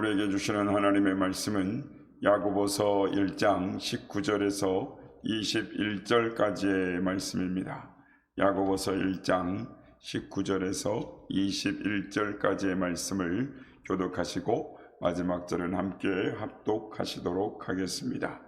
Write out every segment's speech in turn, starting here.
우리에게 주시는 하나님의 말씀은 야고보서 1장 19절에서 21절까지의 말씀입니다. 야고보서 1장 19절에서 21절까지의 말씀을 교독하시고 마지막 절은 함께 합독하시도록 하겠습니다.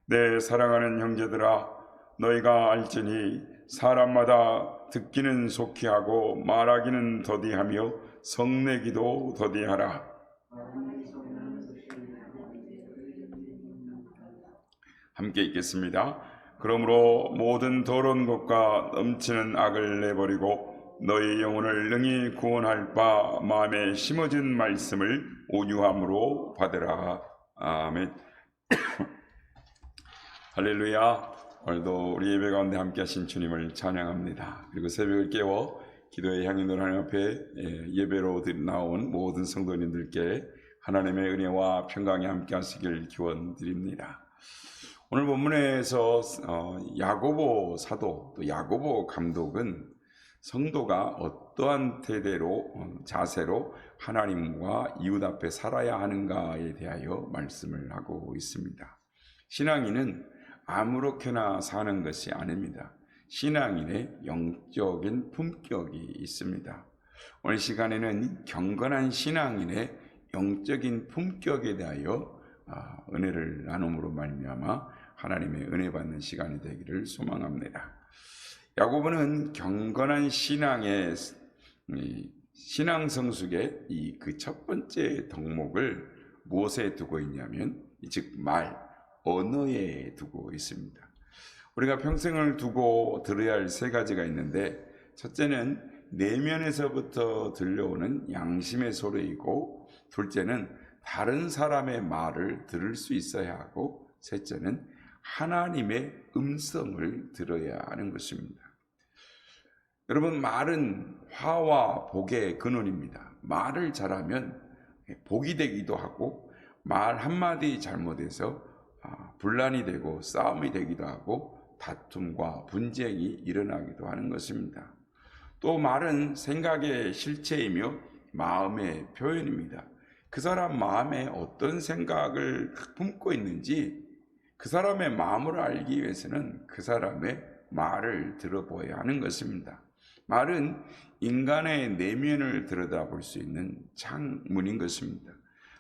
내 사랑하는 형제들아, 너희가 알지니 사람마다 듣기는 속히 하고 말하기는 더디하며 성내기도 더디하라. 함께 읽겠습니다. 그러므로 모든 더러운 것과 넘치는 악을 내버리고 너희 영혼을 능히 구원할 바 마음에 심어진 말씀을 온유함으로 받으라. 아멘. 할렐루야. 오늘도 우리 예배 가운데 함께 하신 주님을 찬양합니다. 그리고 새벽을 깨워 기도의 향연을 하나님 앞에 예배로 나온 모든 성도님들께 하나님의 은혜와 평강이 함께 하시길 기원드립니다. 오늘 본문에서 야고보 사도 또 야고보 감독은 성도가 어떠한 태도로 자세로 하나님과 이웃 앞에 살아야 하는가에 대하여 말씀을 하고 있습니다. 신앙인은 아무렇게나 사는 것이 아닙니다. 신앙인의 영적인 품격이 있습니다. 오늘 시간에는 경건한 신앙인의 영적인 품격에 대하여 은혜를 나눔으로 말미암아 하나님의 은혜 받는 시간이 되기를 소망합니다. 야고보는 경건한 신앙의 신앙 성숙의 그 첫 번째 덕목을 무엇에 두고 있냐면 즉 언어에 두고 있습니다. 우리가 평생을 두고 들어야 할 세 가지가 있는데, 첫째는 내면에서부터 들려오는 양심의 소리이고, 둘째는 다른 사람의 말을 들을 수 있어야 하고, 셋째는 하나님의 음성을 들어야 하는 것입니다. 여러분, 말은 화와 복의 근원입니다. 말을 잘하면 복이 되기도 하고, 말 한마디 잘못해서 분란이 되고 싸움이 되기도 하고 다툼과 분쟁이 일어나기도 하는 것입니다. 또 말은 생각의 실체이며 마음의 표현입니다. 그 사람 마음에 어떤 생각을 품고 있는지 그 사람의 마음을 알기 위해서는 그 사람의 말을 들어보아야 하는 것입니다. 말은 인간의 내면을 들여다볼 수 있는 창문인 것입니다.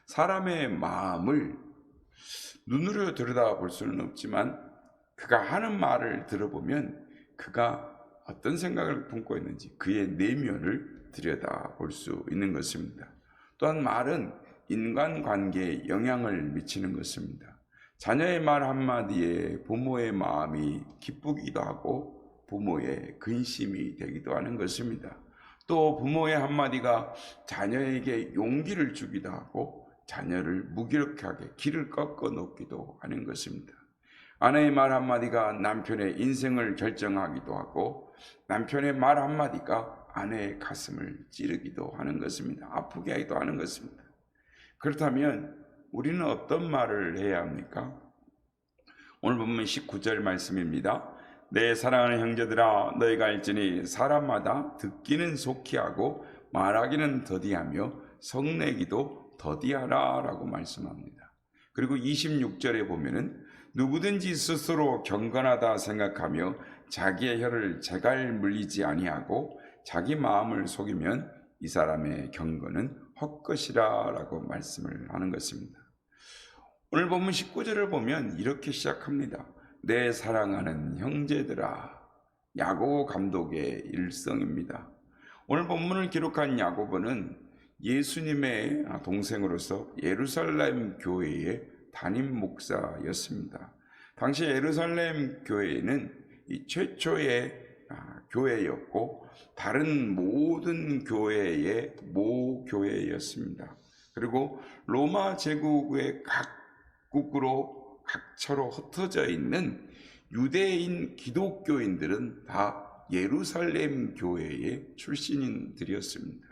사람의 마음을 눈으로 들여다볼 수는 없지만 그가 하는 말을 들어보면 그가 어떤 생각을 품고 있는지 그의 내면을 들여다볼 수 있는 것입니다. 또한 말은 인간관계에 영향을 미치는 것입니다. 자녀의 말 한마디에 부모의 마음이 기쁘기도 하고 부모의 근심이 되기도 하는 것입니다. 또 부모의 한마디가 자녀에게 용기를 주기도 하고 자녀를 무기력하게 길을 꺾어 놓기도 하는 것입니다. 아내의 말 한마디가 남편의 인생을 결정하기도 하고 남편의 말 한마디가 아내의 가슴을 찌르기도 하는 것입니다. 아프게 하기도 하는 것입니다. 그렇다면 우리는 어떤 말을 해야 합니까? 오늘 본문 19절 말씀입니다. 내 사랑하는 형제들아, 너희가 알지니 사람마다 듣기는 속히 하고 말하기는 더디하며 성내기도 더디하라 라고 말씀합니다. 그리고 26절에 보면은 누구든지 스스로 경건하다 생각하며 자기의 혀를 제갈 물리지 아니하고 자기 마음을 속이면 이 사람의 경건은 헛것이라 라고 말씀을 하는 것입니다. 오늘 본문 19절을 보면 이렇게 시작합니다. 내 사랑하는 형제들아. 야고보 감독의 일성입니다. 오늘 본문을 기록한 야고보는 예수님의 동생으로서 예루살렘 교회의 담임 목사였습니다. 당시 예루살렘 교회는 이 최초의 교회였고 다른 모든 교회의 모교회였습니다. 그리고 로마 제국의 각국으로 각처로 흩어져 있는 유대인 기독교인들은 다 예루살렘 교회의 출신인들이었습니다.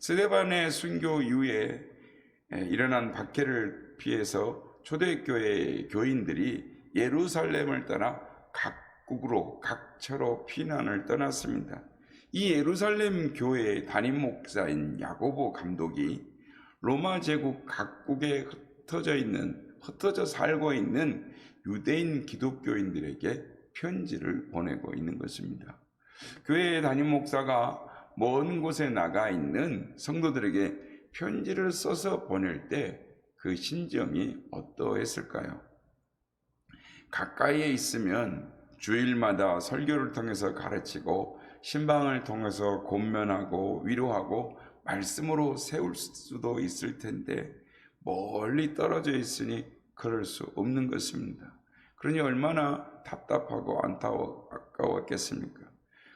스데반의 순교 이후에 일어난 박해를 피해서 초대교회 교인들이 예루살렘을 떠나 각국으로 각처로 피난을 떠났습니다. 이 예루살렘 교회의 담임 목사인 야고보 감독이 로마 제국 각국에 흩어져 살고 있는 유대인 기독교인들에게 편지를 보내고 있는 것입니다. 교회 담임 목사가 먼 곳에 나가 있는 성도들에게 편지를 써서 보낼 때 그 심정이 어떠했을까요? 가까이에 있으면 주일마다 설교를 통해서 가르치고 신방을 통해서 권면하고 위로하고 말씀으로 세울 수도 있을 텐데 멀리 떨어져 있으니 그럴 수 없는 것입니다. 그러니 얼마나 답답하고 안타까웠겠습니까?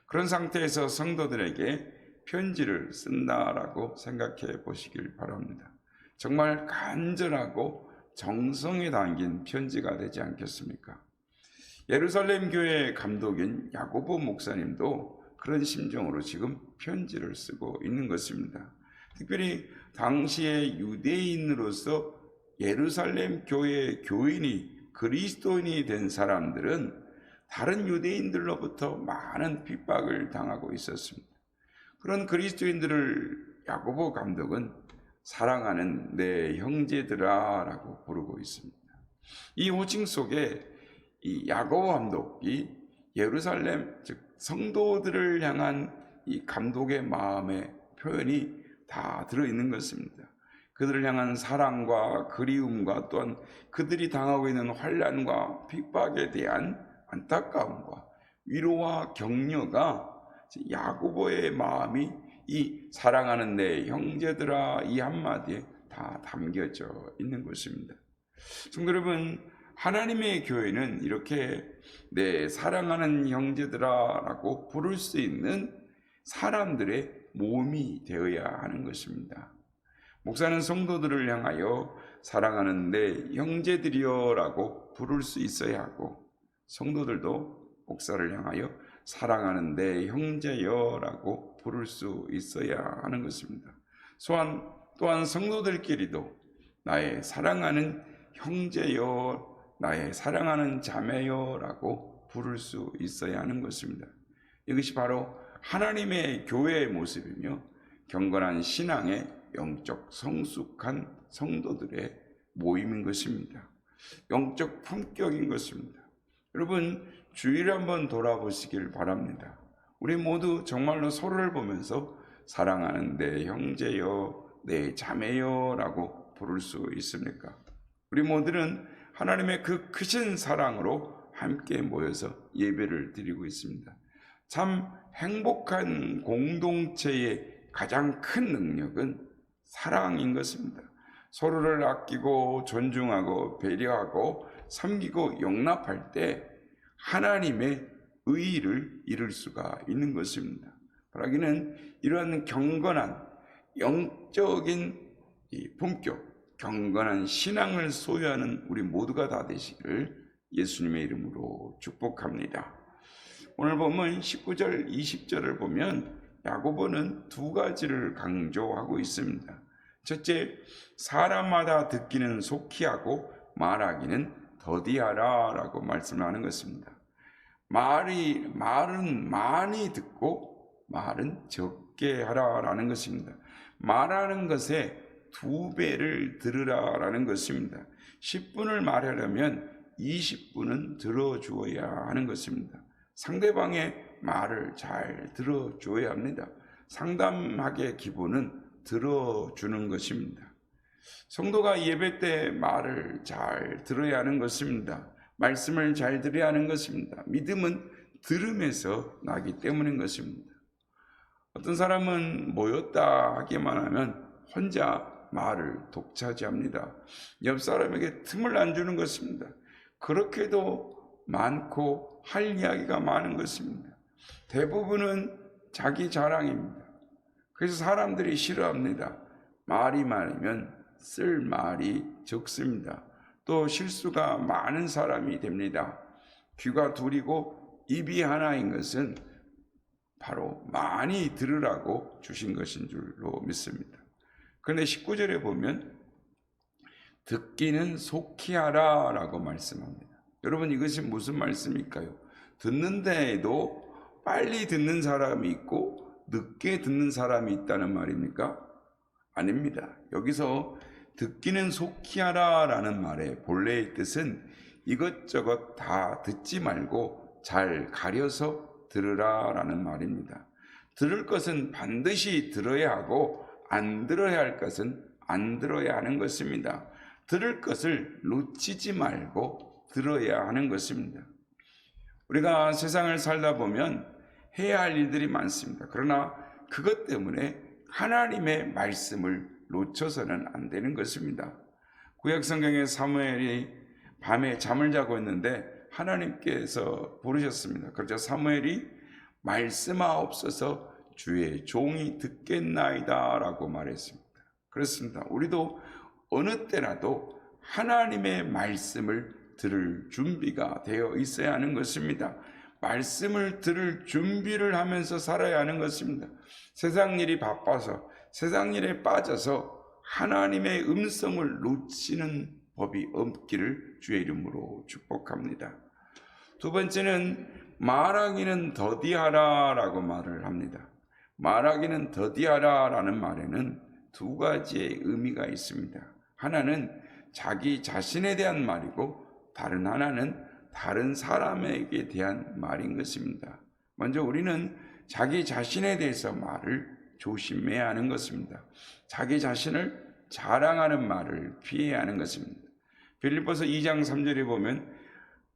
그런 상태에서 성도들에게 편지를 쓴다라고 생각해 보시길 바랍니다. 정말 간절하고 정성이 담긴 편지가 되지 않겠습니까? 예루살렘 교회 감독인 야고보 목사님도 그런 심정으로 지금 편지를 쓰고 있는 것입니다. 특별히 당시의 유대인으로서 예루살렘 교회의 교인이 그리스도인이 된 사람들은 다른 유대인들로부터 많은 핍박을 당하고 있었습니다. 그런 그리스도인들을 야고보 감독은 사랑하는 내 형제들아 라고 부르고 있습니다. 이 호칭 속에 이 야고보 감독이 예루살렘 즉 성도들을 향한 이 감독의 마음의 표현이 다 들어있는 것입니다. 그들을 향한 사랑과 그리움과 또한 그들이 당하고 있는 환난과 핍박에 대한 안타까움과 위로와 격려가 야고보의 마음이 이 사랑하는 내 형제들아 이 한마디에 다 담겨져 있는 것입니다. 성도 여러분, 하나님의 교회는 이렇게 내 사랑하는 형제들아 라고 부를 수 있는 사람들의 몸이 되어야 하는 것입니다. 목사는 성도들을 향하여 사랑하는 내 형제들이여 라고 부를 수 있어야 하고, 성도들도 목사를 향하여 사랑하는 내 형제여 라고 부를 수 있어야 하는 것입니다. 또한 성도들끼리도 나의 사랑하는 형제여, 나의 사랑하는 자매여 라고 부를 수 있어야 하는 것입니다. 이것이 바로 하나님의 교회의 모습이며 경건한 신앙의 영적 성숙한 성도들의 모임인 것입니다. 영적 품격인 것입니다. 여러분, 주일을 한번 돌아보시길 바랍니다. 우리 모두 정말로 서로를 보면서 사랑하는 내 형제여, 내 자매여 라고 부를 수 있습니까? 우리 모두는 하나님의 그 크신 사랑으로 함께 모여서 예배를 드리고 있습니다. 참 행복한 공동체의 가장 큰 능력은 사랑인 것입니다. 서로를 아끼고 존중하고 배려하고 섬기고 용납할 때 하나님의 의의를 이룰 수가 있는 것입니다. 바라기는 이러한 경건한 영적인 이 품격, 경건한 신앙을 소유하는 우리 모두가 다 되시기를 예수님의 이름으로 축복합니다. 오늘 보면 19절, 20절을 보면 야고보는 두 가지를 강조하고 있습니다. 첫째, 사람마다 듣기는 속히 하고 말하기는 더디하라 라고 말씀하는 것입니다. 말은 많이 듣고 말은 적게 하라라는 것입니다. 말하는 것에 2배를 들으라라는 것입니다. 10분을 말하려면 20분은 들어주어야 하는 것입니다. 상대방의 말을 잘 들어줘야 합니다. 상담학의 기본은 들어주는 것입니다. 성도가 예배 때 말을 잘 들어야 하는 것입니다. 말씀을 잘 들어야 하는 것입니다. 믿음은 들음에서 나기 때문인 것입니다. 어떤 사람은 모였다 하기만 하면 혼자 말을 독차지합니다. 옆 사람에게 틈을 안 주는 것입니다. 그렇게도 많고 할 이야기가 많은 것입니다. 대부분은 자기 자랑입니다. 그래서 사람들이 싫어합니다. 말이 많으면 쓸 말이 적습니다. 또 실수가 많은 사람이 됩니다. 귀가 둘이고 입이 하나인 것은 바로 많이 들으라고 주신 것인 줄로 믿습니다. 그런데 19절에 보면 듣기는 속히 하라 라고 말씀합니다. 여러분, 이것이 무슨 말씀일까요? 듣는 데에도 빨리 듣는 사람이 있고 늦게 듣는 사람이 있다는 말입니까? 아닙니다. 여기서 듣기는 속히 하라라는 말의 본래의 뜻은 이것저것 다 듣지 말고 잘 가려서 들으라라는 말입니다. 들을 것은 반드시 들어야 하고 안 들어야 할 것은 안 들어야 하는 것입니다. 들을 것을 놓치지 말고 들어야 하는 것입니다. 우리가 세상을 살다 보면 해야 할 일들이 많습니다. 그러나 그것 때문에 하나님의 말씀을 놓쳐서는 안 되는 것입니다. 구약 성경에 사무엘이 밤에 잠을 자고 있는데 하나님께서 부르셨습니다. 그러자 사무엘이 말씀하옵소서 주의 종이 듣겠나이다 라고 말했습니다. 그렇습니다. 우리도 어느 때라도 하나님의 말씀을 들을 준비가 되어 있어야 하는 것입니다. 말씀을 들을 준비를 하면서 살아야 하는 것입니다. 세상 일이 바빠서 세상 일에 빠져서 하나님의 음성을 놓치는 법이 없기를 주의 이름으로 축복합니다. 두 번째는 말하기는 더디하라 라고 말을 합니다. 말하기는 더디하라 라는 말에는 두 가지의 의미가 있습니다. 하나는 자기 자신에 대한 말이고 다른 하나는 다른 사람에게 대한 말인 것입니다. 먼저 우리는 자기 자신에 대해서 말을 조심해야 하는 것입니다. 자기 자신을 자랑하는 말을 피해야 하는 것입니다. 빌립보서 2장 3절에 보면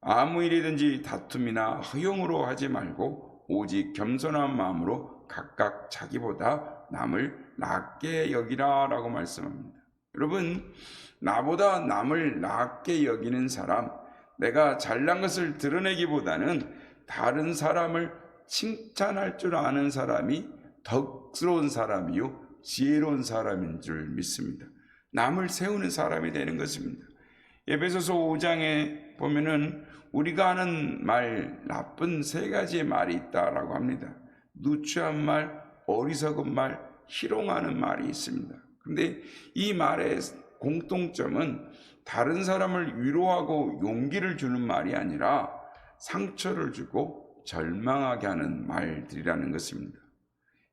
아무 일이든지 다툼이나 허용으로 하지 말고 오직 겸손한 마음으로 각각 자기보다 남을 낮게 여기라 라고 말씀합니다. 여러분, 나보다 남을 낮게 여기는 사람, 내가 잘난 것을 드러내기보다는 다른 사람을 칭찬할 줄 아는 사람이 덕스러운 사람이요 지혜로운 사람인 줄 믿습니다. 남을 세우는 사람이 되는 것입니다. 에베소서 5장에 보면은 우리가 하는 말, 나쁜 세 가지의 말이 있다라고 합니다. 누추한 말, 어리석은 말, 희롱하는 말이 있습니다. 그런데 이 말의 공통점은 다른 사람을 위로하고 용기를 주는 말이 아니라 상처를 주고 절망하게 하는 말들이라는 것입니다.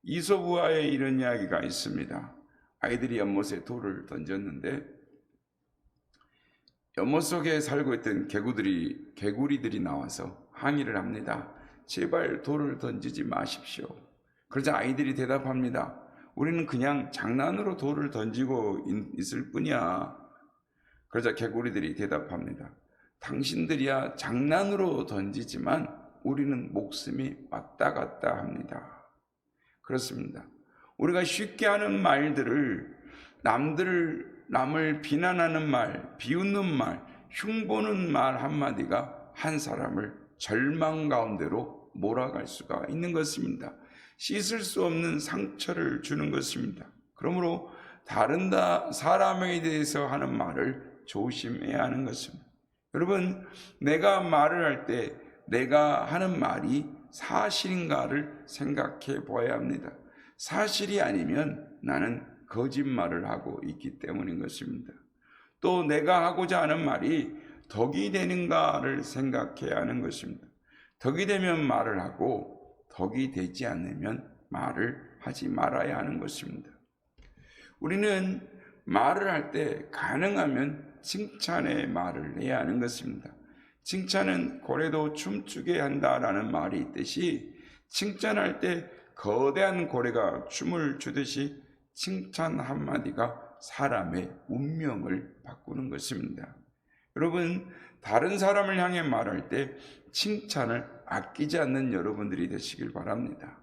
이솝우화에 이런 이야기가 있습니다. 아이들이 연못에 돌을 던졌는데 연못 속에 살고 있던 개구리들이 나와서 항의를 합니다. 제발 돌을 던지지 마십시오. 그러자 아이들이 대답합니다. 우리는 그냥 장난으로 돌을 던지고 있을 뿐이야. 그러자 개구리들이 대답합니다. 당신들이야 장난으로 던지지만 우리는 목숨이 왔다 갔다 합니다. 그렇습니다. 우리가 쉽게 하는 말들을 남을 비난하는 말, 비웃는 말, 흉보는 말 한마디가 한 사람을 절망 가운데로 몰아갈 수가 있는 것입니다. 씻을 수 없는 상처를 주는 것입니다. 그러므로 다른 사람에 대해서 하는 말을 조심해야 하는 것입니다. 여러분, 내가 말을 할 때 내가 하는 말이 사실인가를 생각해 보아야 합니다. 사실이 아니면 나는 거짓말을 하고 있기 때문인 것입니다. 또 내가 하고자 하는 말이 덕이 되는가를 생각해야 하는 것입니다. 덕이 되면 말을 하고 덕이 되지 않으면 말을 하지 말아야 하는 것입니다. 우리는 말을 할 때 가능하면 칭찬의 말을 해야 하는 것입니다. 칭찬은 고래도 춤추게 한다라는 말이 있듯이 칭찬할 때 거대한 고래가 춤을 추듯이 칭찬 한마디가 사람의 운명을 바꾸는 것입니다. 여러분, 다른 사람을 향해 말할 때 칭찬을 아끼지 않는 여러분들이 되시길 바랍니다.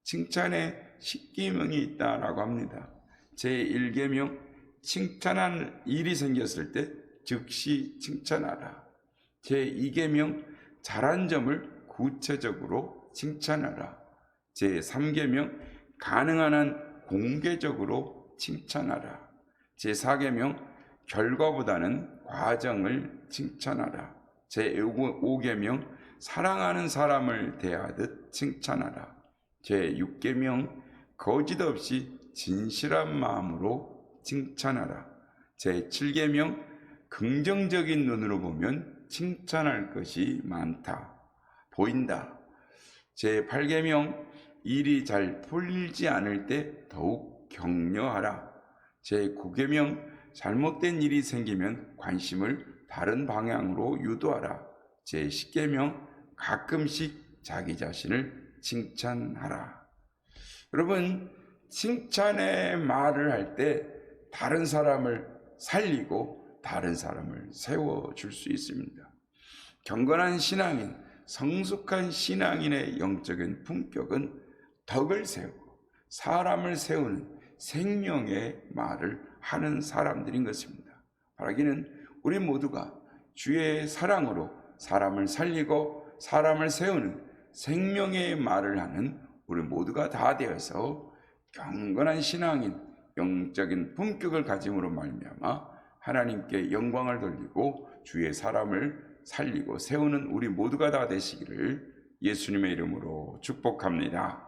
칭찬에 10계명이 있다라고 합니다. 제1계명, 칭찬한 일이 생겼을 때 즉시 칭찬하라. 제2계명, 잘한 점을 구체적으로 칭찬하라. 제3계명, 가능한 한 공개적으로 칭찬하라. 제4계명, 결과보다는 과정을 칭찬하라. 제5계명, 사랑하는 사람을 대하듯 칭찬하라. 제6계명, 거짓 없이 진실한 마음으로 칭찬하라. 제7계명, 긍정적인 눈으로 보면 칭찬할 것이 많다. 보인다. 제8계명, 일이 잘 풀리지 않을 때 더욱 격려하라. 제9계명 잘못된 일이 생기면 관심을 다른 방향으로 유도하라. 제10계명 가끔씩 자기 자신을 칭찬하라. 여러분, 칭찬의 말을 할 때 다른 사람을 살리고 다른 사람을 세워줄 수 있습니다. 경건한 신앙인, 성숙한 신앙인의 영적인 품격은 덕을 세우고 사람을 세우는 생명의 말을 하는 사람들인 것입니다. 바라기는 우리 모두가 주의 사랑으로 사람을 살리고 사람을 세우는 생명의 말을 하는 우리 모두가 다 되어서 경건한 신앙인, 영적인 품격을 가짐으로 말미암아 하나님께 영광을 돌리고 주의 사람을 살리고 세우는 우리 모두가 다 되시기를 예수님의 이름으로 축복합니다.